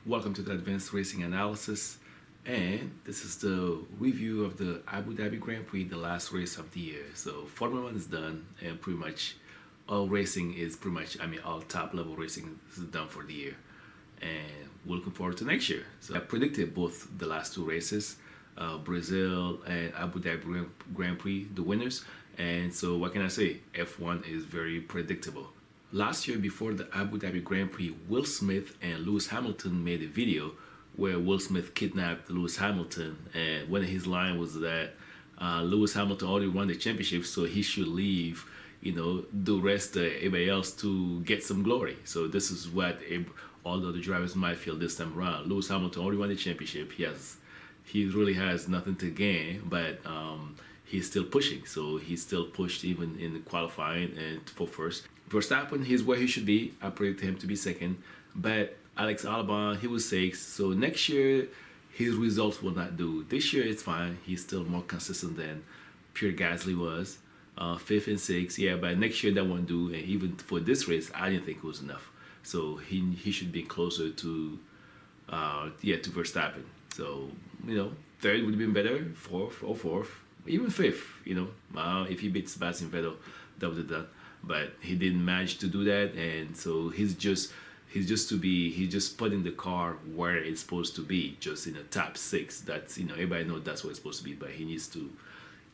Welcome to the Advanced Racing Analysis, and this is the review of the Abu Dhabi Grand Prix, the last race of the year. So Formula One is done, and pretty much all racing is all top level racing is done for the year, and we're looking forward to next year. So I predicted both the last two races, Brazil and Abu Dhabi Grand Prix, the winners. And so what can I say? F1 is very predictable. Last year, before the Abu Dhabi Grand Prix, Will Smith and Lewis Hamilton made a video where Will Smith kidnapped Lewis Hamilton, and one of his line was that Lewis Hamilton already won the championship, so he should leave, the rest of everybody else to get some glory. So this is what all the other drivers might feel this time around. Lewis Hamilton already won the championship. He really has nothing to gain, but he's still pushing. So he still pushed even in the qualifying and for first. Verstappen, he's where he should be. I predict him to be second. But Alex Albon, he was sixth. So next year, his results will not do. This year, it's fine. He's still more consistent than Pierre Gasly was. Fifth and sixth, yeah. But next year, that won't do. And even for this race, I didn't think it was enough. So he should be closer to Verstappen. So third would have been better. Fourth, even fifth. If he beats Sebastian Vettel, that would have done. But he didn't manage to do that, and so he's just putting the car where it's supposed to be, just in the top six. That's everybody knows that's where it's supposed to be, but he needs to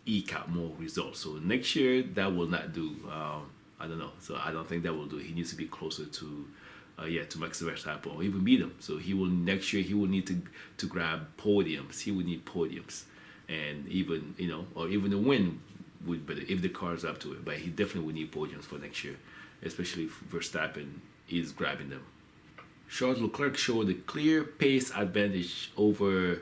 eke out more results. So next year that will not do. I don't know. So I don't think that will do. He needs to be closer to Max Verstappen or even beat him. So next year he will need to grab podiums. He will need podiums, and even or even a win would, but if the car's up to it. But he definitely would need podiums for next year, especially if Verstappen is grabbing them. Charles Leclerc showed a clear pace advantage over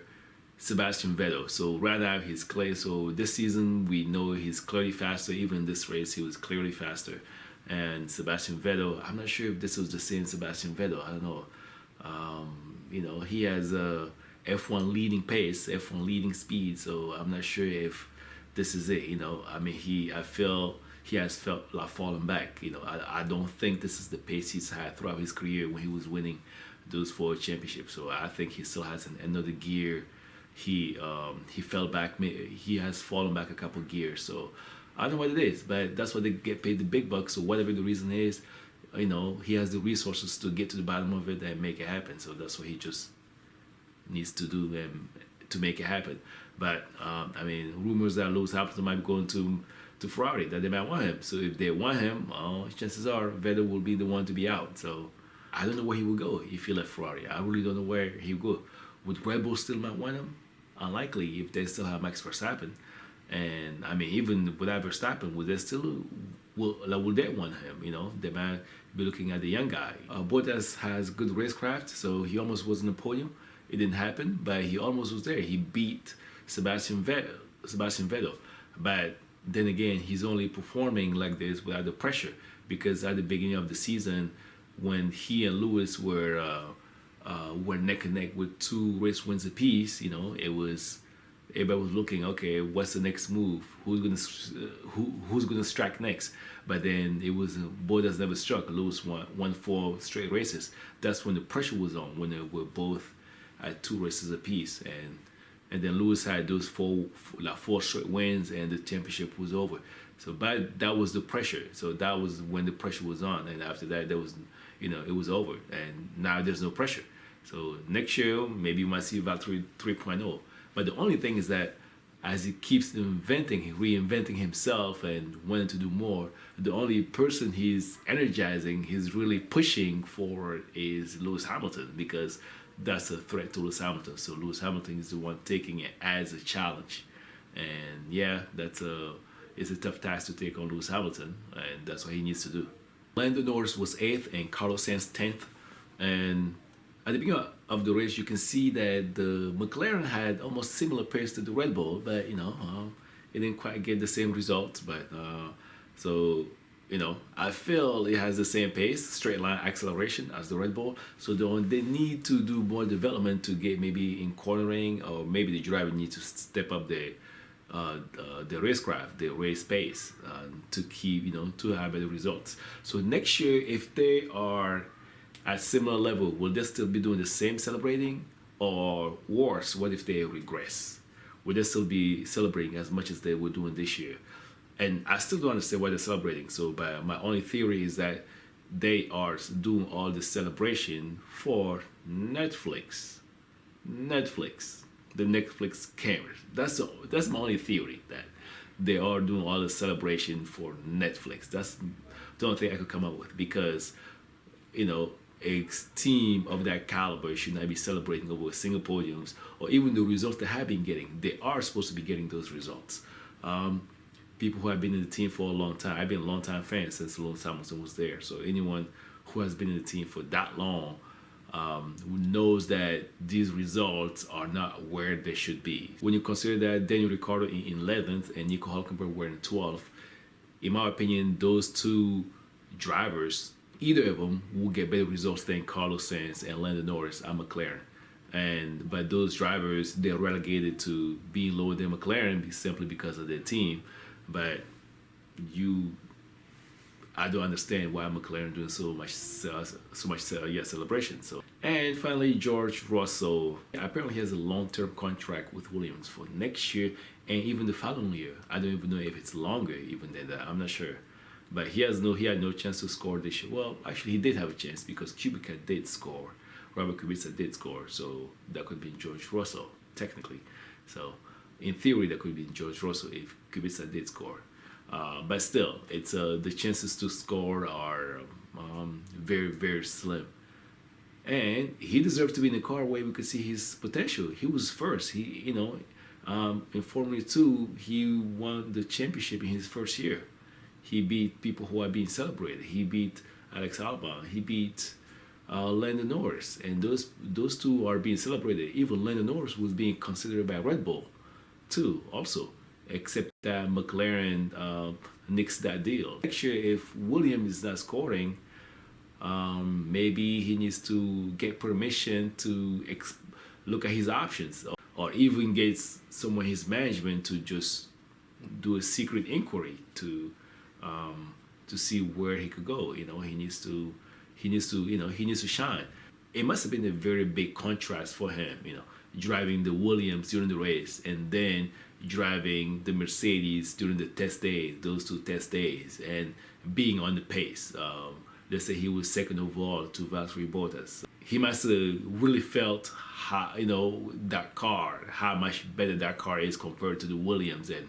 Sebastian Vettel. So right now he's clear. So this season we know he's clearly faster. Even in this race he was clearly faster. And Sebastian Vettel, I'm not sure if this was the same Sebastian Vettel. I don't know. He has a F1 leading pace, F1 leading speed. So I'm not sure if this is it. I feel he has felt like falling back. I don't think this is the pace he's had throughout his career when he was winning those 4 championships. So I think he still has another gear. He fell back. He has fallen back a couple gears. So I don't know what it is, but that's what they get paid the big bucks. So whatever the reason is, he has the resources to get to the bottom of it and make it happen. So that's what he just needs to do to make it happen. But rumors that Lewis Hamilton might be going to Ferrari, that they might want him. So if they want him, chances are Vettel will be the one to be out. So I don't know where he will go if he left Ferrari. I really don't know where he will go. Would Red Bull still might want him? Unlikely if they still have Max Verstappen. And even without Verstappen, would they still will they want him? They might be looking at the young guy. Bottas has good racecraft, so he almost was in the podium. It didn't happen, but he almost was there. He beat Sebastian Vettel. But then again, he's only performing like this without the pressure, because at the beginning of the season, when he and Lewis were neck and neck with 2 race wins apiece, it was everybody was looking, okay, what's the next move? Who's gonna strike next? But then it was Bottas never struck. Lewis won 4 straight races. That's when the pressure was on, when they were both at 2 races apiece, and then Lewis had those 4 straight wins, and the championship was over. So, but that was the pressure. So that was when the pressure was on, and after that, there was, it was over, and now there's no pressure. So next year, maybe you might see Valtteri 3.0. But the only thing is that as he keeps reinventing himself and wanting to do more, the only person he's energizing, he's really pushing for is Lewis Hamilton, because that's a threat to Lewis Hamilton. So Lewis Hamilton is the one taking it as a challenge. And yeah, it's a tough task to take on Lewis Hamilton, and that's what he needs to do. Lando Norris was 8th and Carlos Sainz 10th. And at the beginning of the race, you can see that the McLaren had almost similar pace to the Red Bull, but it didn't quite get the same results. But I feel it has the same pace, straight line acceleration as the Red Bull. So they need to do more development to get maybe in cornering, or maybe the driver needs to step up the racecraft, the race pace, to keep to have better results. So next year, if they are at similar level, will they still be doing the same celebrating, or worse? What if they regress? Will they still be celebrating as much as they were doing this year? And I still don't understand why they're celebrating. So, but my only theory is that they are doing all the celebration for Netflix. Netflix, the Netflix cameras. That's my only theory, that they are doing all the celebration for Netflix. That's the only thing I could come up with, because you know, a team of that caliber should not be celebrating over single podiums or even the results they have been getting. They are supposed to be getting those results. People who have been in the team for a long time. I've been a long time fan since Lewis Hamilton was there. So anyone who has been in the team for that long knows that these results are not where they should be. When you consider that Daniel Ricciardo in 11th and Nico Hülkenberg were in 12th, in my opinion, those two drivers, either of them, will get better results than Carlos Sainz and Lando Norris at McLaren. But those drivers, they're relegated to being lower than McLaren simply because of their team. But I don't understand why McLaren doing so much celebration. So, and finally, George Russell apparently has a long-term contract with Williams for next year and even the following year. I don't even know if it's longer even than that. I'm not sure. But he had no chance to score this year. Well, actually, he did have a chance because Kubica did score. Robert Kubica did score, so that could be George Russell technically. So, in theory, that could be George Russell if Kubica did score. But still, it's the chances to score are very, very slim. And he deserved to be in the car where we could see his potential. He was first. In Formula 2, he won the championship in his first year. He beat people who are being celebrated. He beat Alex Albon. He beat Lando Norris. And those two are being celebrated. Even Lando Norris was being considered by Red Bull, too, also. Except that McLaren nixed that deal. Next year, if Williams is not scoring, maybe he needs to get permission to look at his options, or even get someone in his management to just do a secret inquiry to see where he could go. He needs to shine. It must have been a very big contrast for him, driving the Williams during the race and then driving the Mercedes during the test days, those two test days, and being on the pace. Let's say he was second overall to Valtteri Bottas. He must have really felt how, that car, how much better that car is compared to the Williams, and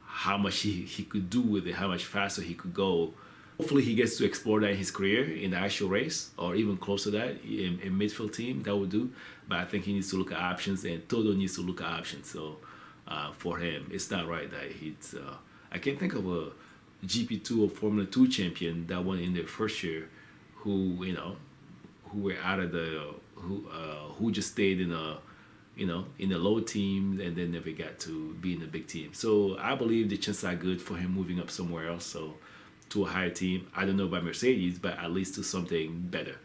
how much he could do with it, how much faster he could go. Hopefully he gets to explore that in his career in the actual race, or even close to that in midfield team. That would do. But I think he needs to look at options, and Toto needs to look at options. So for him, it's not right that he's. I can't think of a GP2 or Formula 2 champion that won in their first year, who were out of who just stayed in in the low team and then never got to be in the big team. So I believe the chances are good for him moving up somewhere else. So to a higher team. I don't know about Mercedes, but at least to something better.